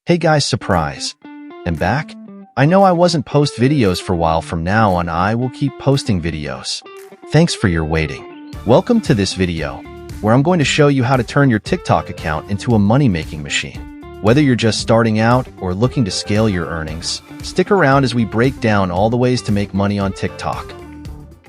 Hey guys, surprise! I'm back? I know I wasn't post videos for a while. From now on I will keep posting videos. Thanks for your waiting. Welcome to this video, where I'm going to show you how to turn your TikTok account into a money-making machine. Whether you're just starting out or looking to scale your earnings, stick around as we break down all the ways to make money on TikTok.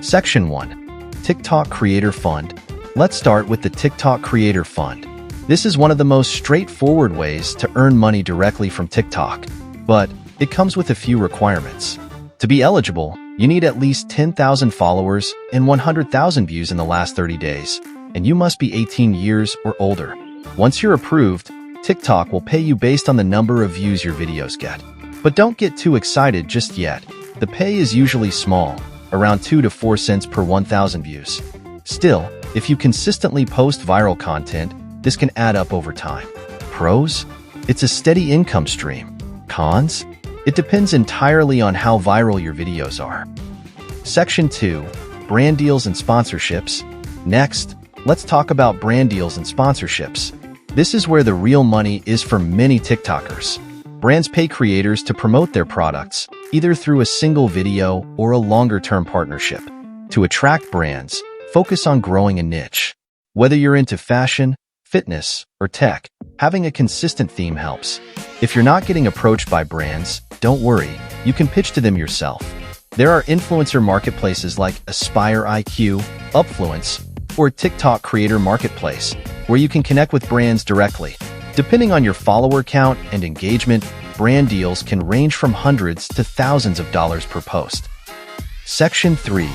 Section 1. TikTok Creator Fund. Let's start with the TikTok Creator Fund. This is one of the most straightforward ways to earn money directly from TikTok, but it comes with a few requirements. To be eligible, you need at least 10,000 followers and 100,000 views in the last 30 days, and you must be 18 years or older. Once you're approved, TikTok will pay you based on the number of views your videos get. But don't get too excited just yet. The pay is usually small, around 2 to 4 cents per 1,000 views. Still, if you consistently post viral content, this can add up over time. Pros? It's a steady income stream. Cons? It depends entirely on how viral your videos are. Section 2. Brand Deals and Sponsorships. Next, let's talk about brand deals and sponsorships. This is where the real money is for many TikTokers. Brands pay creators to promote their products, either through a single video or a longer-term partnership. To attract brands, focus on growing a niche. Whether you're into fashion, fitness, or tech, having a consistent theme helps. If you're not getting approached by brands, don't worry, you can pitch to them yourself. There are influencer marketplaces like Aspire IQ, Upfluence, or TikTok Creator Marketplace, where you can connect with brands directly. Depending on your follower count and engagement, brand deals can range from hundreds to thousands of dollars per post. Section 3.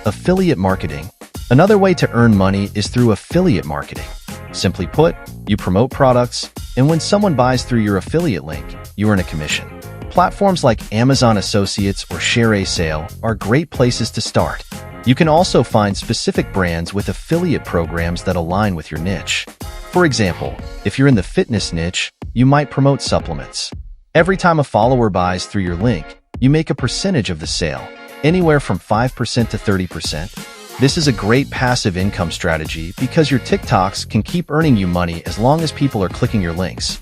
Affiliate Marketing. Another way to earn money is through affiliate marketing. Simply put, you promote products, and when someone buys through your affiliate link, you earn a commission. Platforms like Amazon Associates or Share a Sale are great places to start. You can also find specific brands with affiliate programs that align with your niche. For example, if you're in the fitness niche, you might promote supplements. Every time a follower buys through your link, you make a percentage of the sale, anywhere from 5% to 30%. This is a great passive income strategy because your TikToks can keep earning you money as long as people are clicking your links.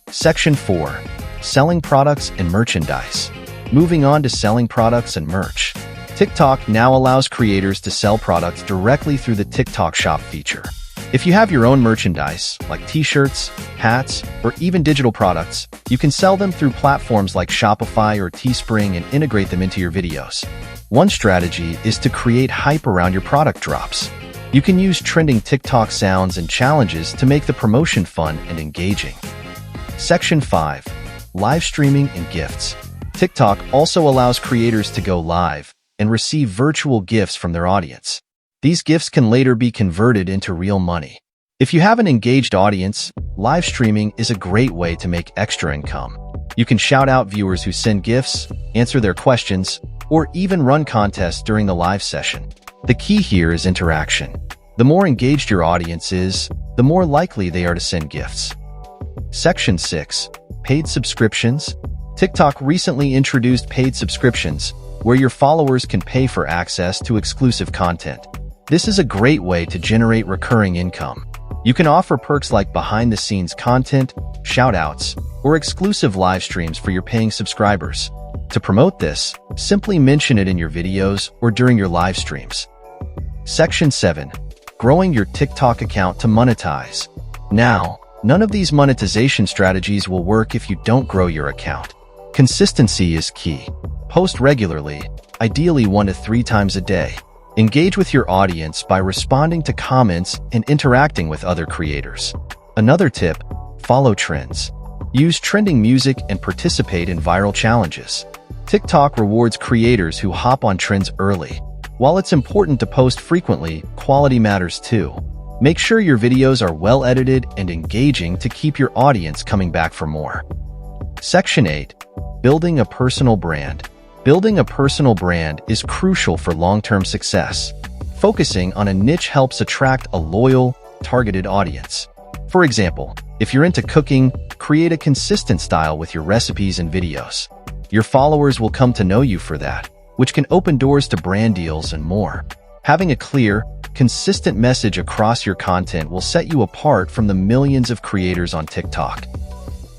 Section 4. Selling Products and Merchandise. Moving on to selling products and merch. TikTok now allows creators to sell products directly through the TikTok Shop feature. If you have your own merchandise, like t-shirts, hats, or even digital products, you can sell them through platforms like Shopify or Teespring and integrate them into your videos. One strategy is to create hype around your product drops. You can use trending TikTok sounds and challenges to make the promotion fun and engaging. Section 5. Live streaming and gifts. TikTok also allows creators to go live and receive virtual gifts from their audience. These gifts can later be converted into real money. If you have an engaged audience, live streaming is a great way to make extra income. You can shout out viewers who send gifts, answer their questions, or even run contests during the live session. The key here is interaction. The more engaged your audience is, the more likely they are to send gifts. Section 6. Paid Subscriptions. TikTok recently introduced paid subscriptions, where your followers can pay for access to exclusive content. This is a great way to generate recurring income. You can offer perks like behind-the-scenes content, shout-outs, or exclusive live streams for your paying subscribers. To promote this, simply mention it in your videos or during your live streams. Section 7. Growing your TikTok account to monetize. Now, none of these monetization strategies will work if you don't grow your account. Consistency is key. Post regularly, ideally 1 to 3 times a day. Engage with your audience by responding to comments and interacting with other creators. Another tip, follow trends. Use trending music and participate in viral challenges. TikTok rewards creators who hop on trends early. While it's important to post frequently, quality matters too. Make sure your videos are well edited and engaging to keep your audience coming back for more. Section 8. Building a personal brand. Building a personal brand is crucial for long-term success. Focusing on a niche helps attract a loyal, targeted audience. For example, if you're into cooking, create a consistent style with your recipes and videos. Your followers will come to know you for that, which can open doors to brand deals and more. Having a clear, consistent message across your content will set you apart from the millions of creators on TikTok.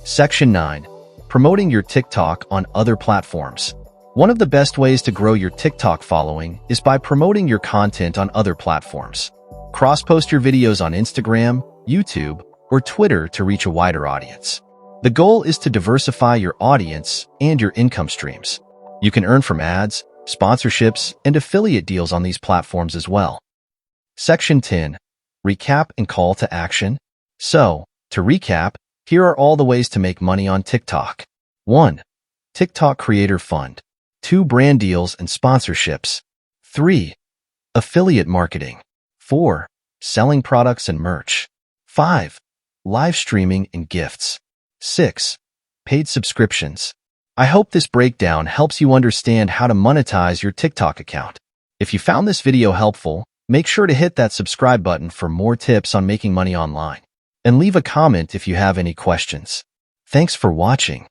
Section 9. Promoting your TikTok on other platforms. One of the best ways to grow your TikTok following is by promoting your content on other platforms. Cross-post your videos on Instagram, YouTube, or Twitter to reach a wider audience. The goal is to diversify your audience and your income streams. You can earn from ads, sponsorships, and affiliate deals on these platforms as well. Section 10. Recap and call to action. So, to recap, here are all the ways to make money on TikTok. 1. TikTok Creator Fund. 2. Brand deals and sponsorships. 3. Affiliate marketing. 4. Selling products and merch. 5. Live streaming and gifts. 6. Paid subscriptions. I hope this breakdown helps you understand how to monetize your TikTok account. If you found this video helpful, make sure to hit that subscribe button for more tips on making money online. And leave a comment if you have any questions. Thanks for watching.